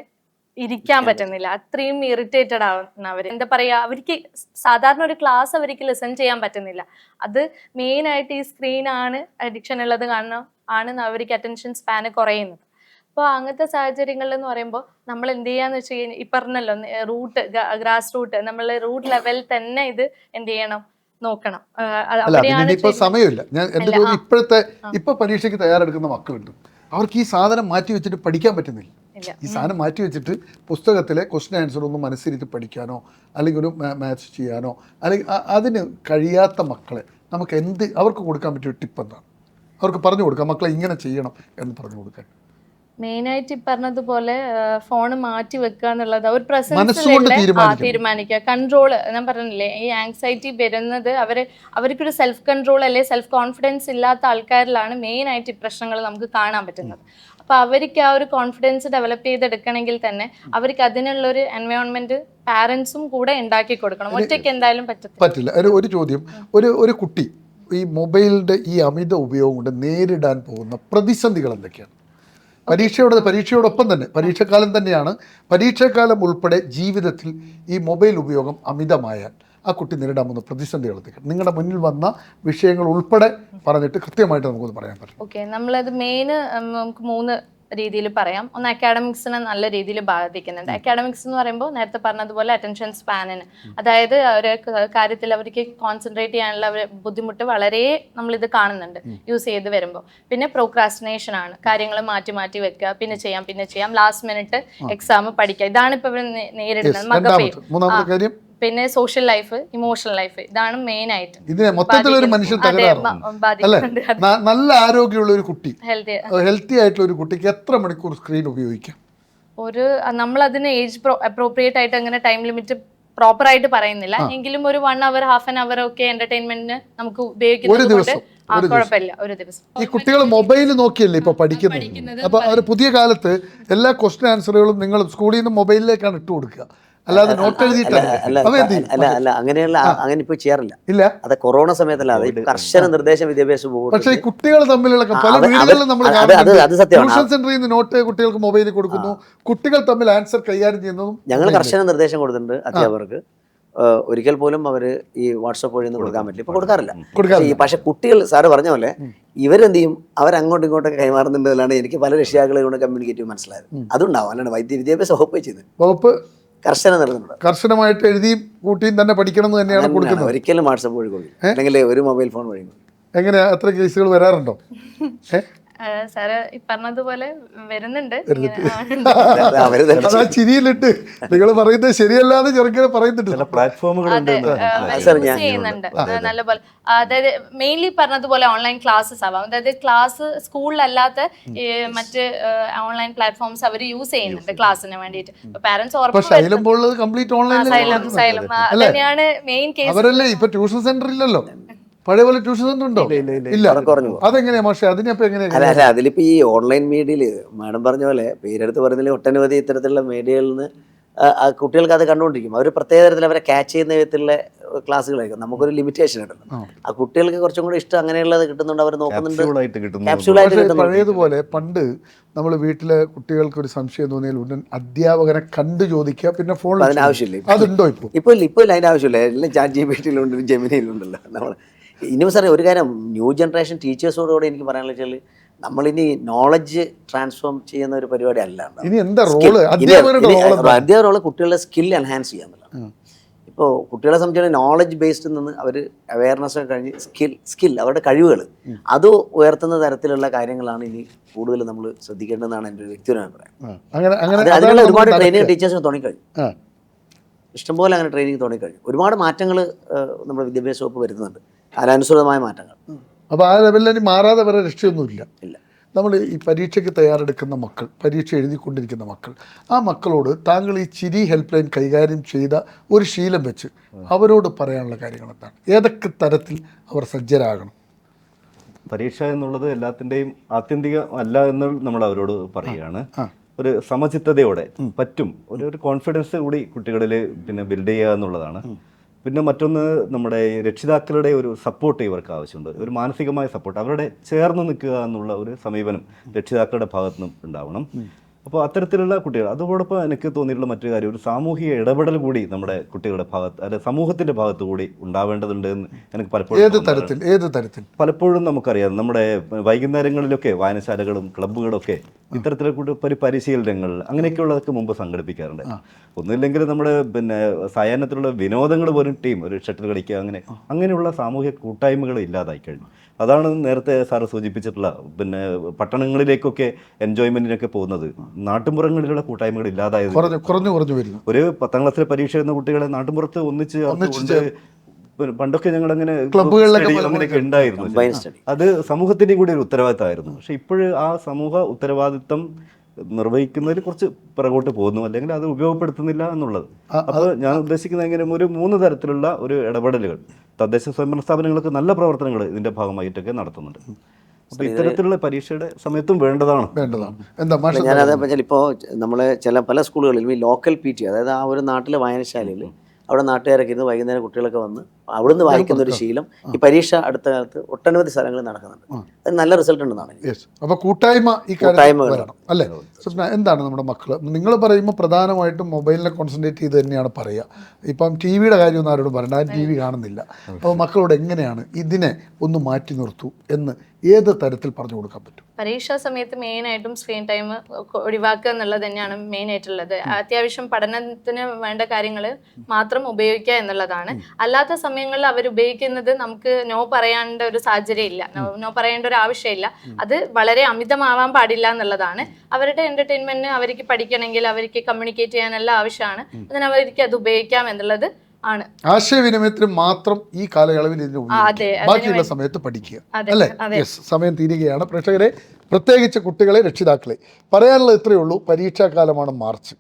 ഇരിക്കാൻ പറ്റുന്നില്ല. അത്രയും ഇറിറ്റേറ്റഡ് ആവുന്ന അവർ. എന്താ പറയുക, അവർക്ക് സാധാരണ ഒരു ക്ലാസ് അവർക്ക് ലിസൺ ചെയ്യാൻ പറ്റുന്നില്ല. അത് മെയിനായിട്ട് ഈ സ്ക്രീനാണ് അഡിക്ഷൻ ഉള്ളത് കാരണം ആണ് അവർക്ക് അറ്റൻഷൻ സ്പാന് കുറയുന്നത്. അപ്പോൾ അങ്ങനത്തെ സാഹചര്യങ്ങളിൽ എന്ന് പറയുമ്പോൾ നമ്മൾ എന്ത് ചെയ്യാന്ന് വെച്ച് കഴിഞ്ഞാൽ ഈ പറഞ്ഞല്ലോ ഗ്രാസ് റൂട്ട് നമ്മൾ റൂട്ട് ലെവലിൽ തന്നെ ഇത് എന്ത് ചെയ്യണം, നോക്കണം. ഇപ്പൊ സമയമില്ല. ഞാൻ എന്റെ ഇപ്പൊ പരീക്ഷയ്ക്ക് തയ്യാറെടുക്കുന്ന മക്കളുണ്ട്, അവർക്ക് ഈ സാധനം മാറ്റി വെച്ചിട്ട് പഠിക്കാൻ പറ്റുന്നില്ല. ഈ സാധനം മാറ്റി വെച്ചിട്ട് പുസ്തകത്തിലെ ക്വസ്റ്റ്യൻ ആൻസർ ഒന്നും മനസ്സിരുത്തി പഠിക്കാനോ അല്ലെങ്കിൽ ഒരു മാത്സ് ചെയ്യാനോ അല്ലെങ്കിൽ അതിന് കഴിയാത്ത മക്കളെ നമുക്ക് അവർക്ക് കൊടുക്കാൻ പറ്റിയ ടിപ്പ് എന്താണ്? അവർക്ക് പറഞ്ഞു കൊടുക്കാം, മക്കളെ ഇങ്ങനെ ചെയ്യണം എന്ന് പറഞ്ഞു കൊടുക്കാൻ. മെയിനായിട്ട് ഈ പറഞ്ഞതുപോലെ ഫോൺ മാറ്റി വെക്കുക എന്നുള്ളത് ഒരു പ്രസൻസ് തീരുമാനിക്കുക. കൺട്രോൾ ഞാൻ പറഞ്ഞില്ലേ, ഈ ആങ്സൈറ്റി വരുന്നത് അവർക്കൊരു സെൽഫ് കൺട്രോൾ അല്ലെ സെൽഫ് കോൺഫിഡൻസ് ഇല്ലാത്ത ആൾക്കാരിലാണ് മെയിനായിട്ട് ഈ പ്രശ്നങ്ങൾ നമുക്ക് കാണാൻ പറ്റുന്നത്. അപ്പോൾ അവർക്ക് ആ ഒരു കോൺഫിഡൻസ് ഡെവലപ്പ് ചെയ്തെടുക്കണമെങ്കിൽ തന്നെ അവർക്ക് അതിനുള്ളൊരു എൻവയോൺമെന്റ് പാരൻസും കൂടെ ഉണ്ടാക്കി കൊടുക്കണം. ഒറ്റയ്ക്ക് എന്തായാലും പറ്റില്ല. ഒരു ചോദ്യം, ഒരു കുട്ടി ഈ മൊബൈലിന്റെ ഈ അമിത ഉപയോഗം കൊണ്ട് നേരിടാൻ പോകുന്ന പ്രതിസന്ധികൾ എന്തൊക്കെയാണ്? പരീക്ഷയോടൊപ്പം തന്നെ പരീക്ഷക്കാലം തന്നെയാണ്, പരീക്ഷാക്കാലം ഉൾപ്പെടെ ജീവിതത്തിൽ ഈ മൊബൈൽ ഉപയോഗം അമിതമായാൽ ആ കുട്ടി നേരിടാൻ പോകുന്ന പ്രതിസന്ധികൾ എന്തൊക്കെയാണ്? നിങ്ങളുടെ മുന്നിൽ വന്ന വിഷയങ്ങൾ ഉൾപ്പെടെ പറഞ്ഞിട്ട് കൃത്യമായിട്ട് നമുക്കൊന്ന് പറയാൻ പറ്റും. ഓക്കെ, നമ്മളത് നമുക്ക് 3 രീതിയിൽ പറയാം. ഒന്ന് അക്കാഡമിക്സിനെ നല്ല രീതിയിൽ ബാധിക്കുന്നുണ്ട്. അക്കാഡമിക്സ് എന്ന് പറയുമ്പോൾ നേരത്തെ പറഞ്ഞതുപോലെ അറ്റൻഷൻ സ്പാനിന്, അതായത് ഒരു കാര്യത്തിൽ അവർക്ക് കോൺസെൻട്രേറ്റ് ചെയ്യാനുള്ള ബുദ്ധിമുട്ട് വളരെ നമ്മളിത് കാണുന്നുണ്ട് യൂസ് ചെയ്ത് വരുമ്പോൾ. പിന്നെ പ്രോക്രാസ്റ്റിനേഷൻ ആണ്, കാര്യങ്ങൾ മാറ്റി വെക്കുക, പിന്നെ ചെയ്യാം, ലാസ്റ്റ് മിനിറ്റ് എക്സാം പഠിക്കുക. ഇതാണ് ഇപ്പൊ ഇവർ നേരിടുന്നത്. പിന്നെ സോഷ്യൽ ലൈഫ്, ഇമോഷണൽ ലൈഫ്, ഇതാണ് മെയിൻ ആയിട്ട് ഇതിനെ മൊത്തത്തിൽ ഒരു മനുഷ്യൻ തകരാറുണ്ട്. നല്ല ആരോഗ്യമുള്ള ഒരു കുട്ടി, ഹെൽത്തി ആയിട്ടുള്ള ഒരു കുട്ടിക്ക് എത്ര മണിക്കൂർ സ്ക്രീൻ ഉപയോഗിക്കാം? നമ്മൾ അതിന് ഏജ് അപ്രോപ്രിയേറ്റ് ആയിട്ട് അങ്ങനെ ടൈം ലിമിറ്റ് പ്രോപ്പർ ആയിട്ട് പറയുന്നില്ല, എങ്കിലും ഒരു 1 അവർ ഹാഫ് ആൻ അവർ ഒക്കെ എന്റർടൈൻമെന്റിന് നമുക്ക് ഉപയോഗിക്കുന്നത് കുഴപ്പമില്ല. ഒരു ദിവസം ഈ കുട്ടികൾ മൊബൈൽ നോക്കിയല്ലേ ഇപ്പൊ പഠിക്കുന്നത്. അപ്പൊ അവർ പുതിയ കാലത്ത് എല്ലാ ക്വസ്റ്റ്യൻ ആൻസറുകളും നിങ്ങൾ സ്കൂളിൽ നിന്ന് മൊബൈലിലേക്കാണ് ഇട്ട് കൊടുക്കുക, അല്ലാതെ നോട്ട് അങ്ങനെ ഇപ്പൊ ചെയ്യാറില്ല. ഇല്ല, അത് കൊറോണ സമയത്തല്ലാതെ കർശന നിർദ്ദേശം വിദ്യാഭ്യാസ ബോർഡ്. പക്ഷേ കുട്ടികൾ തമ്മിലുള്ള പല വീടുകളിലും നമ്മൾ ട്യൂഷൻ സെന്ററിൽ നിന്ന് നോട്ട് കുട്ടികൾക്ക് മൊബൈലിൽ കൊടുക്കുന്നു, കുട്ടികൾ തമ്മിൽ ആൻസർ കൈകാര്യം ചെയ്യുന്നതും ഞങ്ങൾ കർശന നിർദ്ദേശം കൊടുത്തിട്ടുണ്ട് അധ്യാപകർക്ക്. ഒരിക്കൽ പോലും അവര് ഈ വാട്സപ്പ് വഴി ഒന്നും കൊടുക്കാൻ പറ്റില്ല, ഇപ്പൊ കൊടുക്കാറില്ല. പക്ഷെ കുട്ടികൾ സാറ് പറഞ്ഞ പോലെ ഇവരെന്ത് ചെയ്യും, അവരങ്ങോട്ടും ഇങ്ങോട്ടൊക്കെ കൈമാറുന്നുണ്ടല്ലാണ് എനിക്ക് പല രക്ഷിതാക്കളെ കൊണ്ട് കമ്മ്യൂണിക്കേറ്റീവ് മനസ്സിലായത്. അതുണ്ടാവും, അല്ലാണ്ട് വിദ്യാഭ്യാസ വകുപ്പ് കർശന നിർത്തുന്നുണ്ട്. കർശനമായിട്ട് എഴുതിയും കൂട്ടിയും തന്നെ പഠിക്കണം എന്ന് തന്നെയാണ് കൊടുക്കുന്നത്. ഒരിക്കലും വാട്സപ്പ് വഴി കൊടുക്കും, അല്ലെങ്കിൽ ഒരു മൊബൈൽ ഫോൺ വഴി. എങ്ങനെയാ, എത്ര കേസുകൾ വരാറുണ്ടോ? സാറ് ഈ പറഞ്ഞതുപോലെ വരുന്നുണ്ട് അവര് തന്നെ അതാ ചിരിയിലിട്ട് നിങ്ങൾ പറയുന്നത് ശരിയല്ലാതെ ചെറുക്കനെ പറയുന്നുണ്ട്. ചില പ്ലാറ്റ്ഫോമുകൾ അതെ യൂസ് ചെയ്യുന്നുണ്ട് നല്ലപോലെ. അതായത് മെയിൻലി പറഞ്ഞതുപോലെ ഓൺലൈൻ ക്ലാസ്സസ് ആവാം. അതായത് ക്ലാസ് സ്കൂളിലല്ലാത്ത മറ്റ് ഓൺലൈൻ പ്ലാറ്റ്ഫോംസ് അവർ യൂസ് ചെയ്യുന്നുണ്ട് ക്ലാസ്സിന് വേണ്ടിയിട്ട്. പാരന്റ്സ് ഇപ്പൊ ശൈലം പോലുള്ളത് കംപ്ലീറ്റ് ഓൺലൈനിൽ തന്നെയാണ് മെയിൻ കേസ്. അവരല്ലേ ഇപ്പൊ ട്യൂഷൻ സെന്റർ ഇല്ലല്ലോ, പഴയ പോലെ ട്യൂഷൻ സെന്റർ ഉണ്ടോ? ഇല്ല. കുറഞ്ഞു. അതെങ്ങനെയാ പക്ഷെ അതിനപ്പോ എങ്ങനെയാ? അല്ല അതിലിപ്പോ ഈ ഓൺലൈൻ മീഡിയയില് മാഡം പറഞ്ഞ പോലെ പേരെടുത്ത് പറയുന്നതിൽ ഒട്ടനവധി ഇത്തരത്തിലുള്ള മീഡിയകളിൽ നിന്ന് കുട്ടികൾക്ക് അത് കണ്ടുകൊണ്ടിരിക്കും. അവർ പ്രത്യേക തരത്തിൽ അവരെ ക്യാച്ച് ചെയ്യുന്ന വിധത്തിലുള്ള ക്ലാസ്സുകളായിരിക്കും. നമുക്കൊരു ലിമിറ്റേഷൻ ഉണ്ടല്ലോ. ആ കുട്ടികൾക്ക് കുറച്ചും കൂടി ഇഷ്ടം അങ്ങനെയുള്ളത് കിട്ടുന്നുണ്ട്, അവർ നോക്കുന്നുണ്ട്. ക്യാപ്സ്യൂളായിട്ട് കിട്ടുന്നു. പഴയതുപോലെ പണ്ട് നമ്മൾ വീട്ടിലെ കുട്ടികൾക്ക് ഒരു സംശയം തോന്നിയാൽ ഉടൻ അധ്യാപകനെ കണ്ടു ചോദിക്കുക, പിന്നെ ഫോണിൽ അതിന് ആവശ്യമില്ല. അതുണ്ടോ ഇപ്പൊ? ഇപ്പോൾ അതിന്റെ ആവശ്യമില്ല. എല്ലാം ചാറ്റ് ജിപിടിയിലുണ്ട്, ജെമിനിയിലുണ്ടല്ലോ. നമ്മൾ ഇനി സാറേ ഒരു കാര്യം ന്യൂ ജനറേഷൻ ടീച്ചേഴ്സോടുകൂടെ എനിക്ക് പറയാനുള്ള വെച്ചാൽ നമ്മളിനി നോളജ് ട്രാൻസ്ഫോം ചെയ്യുന്ന ഒരു പരിപാടി അല്ല. ഇനി എന്താ റോള്? അധ്യാപക റോള് കുട്ടികളുടെ സ്കിൽ എൻഹാൻസ് ചെയ്യാന്നുള്ളതാണ്. ഇപ്പോൾ കുട്ടികളെ സംബന്ധിച്ച് നോളജ് ബേസ്ഡിൽ നിന്ന് അവർ അവയർനെസ് കഴിഞ്ഞ് സ്കിൽ അവരുടെ കഴിവുകൾ അത് ഉയർത്തുന്ന തരത്തിലുള്ള കാര്യങ്ങളാണ് ഇനി കൂടുതൽ നമ്മൾ ശ്രദ്ധിക്കേണ്ടതെന്നാണ് എൻ്റെ ഒരു വ്യക്തിപരമായ അഭിപ്രായം. അതിനുള്ള ഒരുപാട് ട്രെയിനിങ് ടീച്ചേഴ്സിന് തുടങ്ങിക്കഴിഞ്ഞു. ഇഷ്ടംപോലെ അങ്ങനെ ട്രെയിനിങ് തുടങ്ങിക്കഴിഞ്ഞു. ഒരുപാട് മാറ്റങ്ങൾ നമ്മുടെ വിദ്യാഭ്യാസ വകുപ്പ് വരുത്തുന്നുണ്ട്, കാലാനുസൃതമായ മാറ്റങ്ങൾ. അപ്പോൾ ആ ലെവലിൽ മാറാതെ വരെ രക്ഷയൊന്നുമില്ല. ഇല്ല. നമ്മൾ ഈ പരീക്ഷയ്ക്ക് തയ്യാറെടുക്കുന്ന മക്കൾ, പരീക്ഷ എഴുതിക്കൊണ്ടിരിക്കുന്ന മക്കൾ, ആ മക്കളോട് താങ്കൾ ഈ ചിരി ഹെൽപ്പ് ലൈൻ കൈകാര്യം ചെയ്ത ഒരു ശീലം വെച്ച് അവരോട് പറയാനുള്ള കാര്യങ്ങൾ എന്താണ്? ഏതൊക്കെ തരത്തിൽ അവർ സജ്ജരാകണം? പരീക്ഷ എന്നുള്ളത് എല്ലാത്തിൻ്റെയും ആത്യന്തികം അല്ല എന്ന് നമ്മൾ അവരോട് പറയുകയാണ്. ഒരു സമചിത്തതയോടെ പറ്റും, ഒരു കോൺഫിഡൻസ് കൂടി കുട്ടികളിൽ പിന്നെ ബിൽഡ് ചെയ്യുക എന്നുള്ളതാണ്. പിന്നെ മറ്റൊന്ന് നമ്മുടെ രക്ഷിതാക്കളുടെ ഒരു സപ്പോർട്ട് ഇവർക്ക് ആവശ്യമുണ്ട്, ഒരു മാനസികമായ സപ്പോർട്ട്. അവരുടെ ചേർന്ന് നിൽക്കുക എന്നുള്ള ഒരു സമീപനം രക്ഷിതാക്കളുടെ ഭാഗത്തു നിന്നും ഉണ്ടാവണം. അപ്പോൾ അത്തരത്തിലുള്ള കുട്ടികൾ, അതോടൊപ്പം എനിക്ക് തോന്നിയിട്ടുള്ള മറ്റൊരു കാര്യം, ഒരു സാമൂഹിക ഇടപെടൽ കൂടി നമ്മുടെ കുട്ടികളുടെ ഭാഗത്ത്, അല്ലെ സമൂഹത്തിൻ്റെ ഭാഗത്ത് കൂടി ഉണ്ടാവേണ്ടതുണ്ട് എന്ന് എനിക്ക് പലപ്പോഴും പലപ്പോഴും നമുക്കറിയാം. നമ്മുടെ വൈകുന്നേരങ്ങളിലൊക്കെ വായനശാലകളും ക്ലബ്ബുകളും ഒക്കെ ഇത്തരത്തിലുള്ള പരിശീലനങ്ങൾ അങ്ങനെയൊക്കെയുള്ളതൊക്കെ മുമ്പ് സംഘടിപ്പിക്കാറുണ്ട്. ഒന്നുമില്ലെങ്കിൽ നമ്മുടെ പിന്നെ സായാഹ്നത്തിലുള്ള വിനോദങ്ങൾ പോലും ടീം ഒരു ഷട്ടിൽ കളിക്കുക, അങ്ങനെയുള്ള സാമൂഹിക കൂട്ടായ്മകൾ ഇല്ലാതായി കഴിഞ്ഞു. അതാണ് നേരത്തെ സാറ് സൂചിപ്പിച്ചിട്ടുള്ള പിന്നെ പട്ടണങ്ങളിലേക്കൊക്കെ എൻജോയ്മെന്റിനൊക്കെ പോകുന്നത്, നാട്ടുമ്പുറങ്ങളിലുള്ള കൂട്ടായ്മകൾ ഇല്ലാതായത് കുറഞ്ഞു വരുന്നു. ഒരു 10ാം ക്ലാസ്സിലെ പരീക്ഷ എഴുതുന്ന കുട്ടികളെ നാട്ടുമ്പുറത്ത് ഒന്നിച്ച് പണ്ടൊക്കെ ഞങ്ങൾ അങ്ങനെ അങ്ങനെയൊക്കെ ഉണ്ടായിരുന്നു. അത് സമൂഹത്തിൻ്റെ കൂടി ഒരു ഉത്തരവാദിത്തമായിരുന്നു. പക്ഷെ ഇപ്പോഴും ആ സമൂഹ ഉത്തരവാദിത്തം നിർവഹിക്കുന്നതിൽ കുറച്ച് പിറകോട്ട് പോകുന്നു, അല്ലെങ്കിൽ അത് ഉപയോഗപ്പെടുത്തുന്നില്ല എന്നുള്ളത്. അപ്പോൾ ഞാൻ ഉദ്ദേശിക്കുന്നത് എങ്ങനെ ഒരു 3 തരത്തിലുള്ള ഒരു ഇടപെടലുകൾ തദ്ദേശ സ്വയംഭരണ സ്ഥാപനങ്ങൾക്ക് നല്ല പ്രവർത്തനങ്ങൾ ഇതിന്റെ ഭാഗമായിട്ടൊക്കെ നടത്തുന്നുണ്ട്. അപ്പോൾ ഇത്തരത്തിലുള്ള പരീക്ഷയുടെ സമയത്തും വേണ്ടതാണ്. ഞാനതേ ഇപ്പോൾ നമ്മളെ പല സ്കൂളുകളിലും ഈ ലോക്കൽ PT, അതായത് ആ ഒരു നാട്ടിലെ വായനശാലയിൽ അവിടെ നാട്ടുകാരൊക്കെ ഇരുന്ന് വൈകുന്നേരം കുട്ടികളൊക്കെ വന്ന് അവിടുന്ന് വായിക്കുന്ന ഒരു ശീലം ഈ പരീക്ഷ അടുത്ത കാലത്ത് ഒട്ടനവധി സ്ഥലങ്ങളിൽ നടക്കുന്നുണ്ട്. അത് നല്ല റിസൾട്ട് ഉണ്ടെന്നാണ്. അപ്പോൾ കൂട്ടായ്മ അല്ലേ സ്വപ്ന? എന്താണ് നമ്മുടെ മക്കൾ, നിങ്ങൾ പറയുമ്പോൾ പ്രധാനമായിട്ടും മൊബൈലിനെ കോൺസെൻട്രേറ്റ് ചെയ്ത് തന്നെയാണ് പറയുക. ഇപ്പം TV-യുടെ കാര്യമൊന്നും ആരോടും പറയണ്ട, ആ TV കാണുന്നില്ല. അപ്പോൾ മക്കളോട് എങ്ങനെയാണ് ഇതിനെ ഒന്ന് മാറ്റി നിർത്തൂ എന്ന് ഏത് തരത്തിൽ പറഞ്ഞു കൊടുക്കാൻ പറ്റും? പരീക്ഷാ സമയത്ത് മെയിനായിട്ടും സ്ക്രീൻ ടൈം ഒഴിവാക്കുക എന്നുള്ളത് തന്നെയാണ് മെയിൻ ആയിട്ടുള്ളത്. അത്യാവശ്യം പഠനത്തിന് വേണ്ട കാര്യങ്ങൾ മാത്രം ഉപയോഗിക്കുക എന്നുള്ളതാണ്. അല്ലാത്ത സമയങ്ങളിൽ അവർ ഉപയോഗിക്കുന്നത് നമുക്ക് നോ പറയാണ്ട ഒരു സാഹചര്യം ഇല്ല, നോ പറയേണ്ട ഒരു ആവശ്യമില്ല. അത് വളരെ അമിതമാവാൻ പാടില്ല എന്നുള്ളതാണ്. അവരുടെ എന്റർടൈൻമെന്റിന് അവർക്ക് പഠിക്കണമെങ്കിൽ അവർക്ക് കമ്മ്യൂണിക്കേറ്റ് ചെയ്യാനെല്ലാം ആവശ്യമാണ്. അതിന് അവർക്ക് അത് ഉപയോഗിക്കാം എന്നുള്ളത് ആണ്. ആശയവിനിമയത്തിന് മാത്രം ഈ കാലയളവിൽ ഇതിന് ബാക്കിയുള്ള സമയത്ത് പഠിക്കുക അല്ലേ? സമയം തീരുകയാണ്. പ്രേക്ഷകരെ, പ്രത്യേകിച്ച് കുട്ടികളെ, രക്ഷിതാക്കളെ, പറയാനുള്ളത് ഇത്രയേ ഉള്ളൂ. പരീക്ഷാകാലമാണ് മാർച്ച്.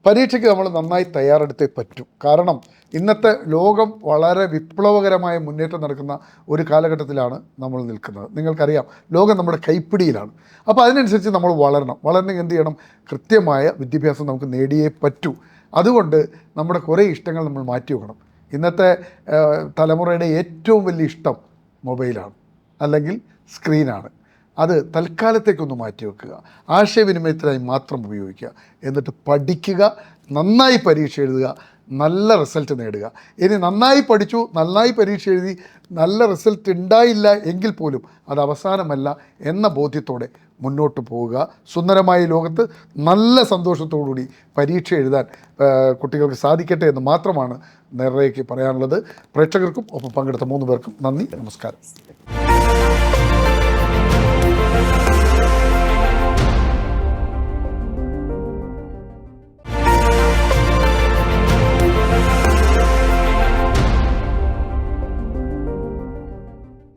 പരീക്ഷയ്ക്ക് നമ്മൾ നന്നായി തയ്യാറെടുത്തേ പറ്റൂ. കാരണം ഇന്നത്തെ ലോകം വളരെ വിപ്ലവകരമായ മുന്നേറ്റം നടക്കുന്ന ഒരു കാലഘട്ടത്തിലാണ് നമ്മൾ നിൽക്കുന്നത്. നിങ്ങൾക്കറിയാം, ലോകം നമ്മുടെ കൈപ്പിടിയിലാണ്. അപ്പോൾ അതിനനുസരിച്ച് നമ്മൾ വളരണമെങ്കിൽ എന്ത് ചെയ്യണം? കൃത്യമായ വിദ്യാഭ്യാസം നമുക്ക് നേടിയേ പറ്റൂ. അതുകൊണ്ട് നമ്മുടെ കുറേ ഇഷ്ടങ്ങൾ നമ്മൾ മാറ്റി വെക്കണം. ഇന്നത്തെ തലമുറയുടെ ഏറ്റവും വലിയ ഇഷ്ടം മൊബൈലാണ്, അല്ലെങ്കിൽ സ്ക്രീനാണ്. അത് തൽക്കാലത്തേക്കൊന്ന് മാറ്റി വെക്കുക, ആശയവിനിമയത്തിനായി മാത്രം ഉപയോഗിക്കുക. എന്നിട്ട് പഠിക്കുക, നന്നായി പരീക്ഷ എഴുതുക, നല്ല റിസൾട്ട് നേടുക. ഇനി നന്നായി പഠിച്ചു, നന്നായി പരീക്ഷ എഴുതി, നല്ല റിസൾട്ട് ഉണ്ടായില്ല എങ്കിൽ പോലും അത് അവസാനമല്ല എന്ന ബോധ്യത്തോടെ മുന്നോട്ട് പോവുക. സുന്ദരമായ ലോകത്ത് നല്ല സന്തോഷത്തോടുകൂടി പരീക്ഷ എഴുതാൻ കുട്ടികൾക്ക് സാധിക്കട്ടെ എന്ന് മാത്രമാണ് നേരേക്ക് പറയാനുള്ളത്. പ്രേക്ഷകർക്കും ഒപ്പം പങ്കെടുത്ത 3 പേർക്കും നന്ദി, നമസ്കാരം.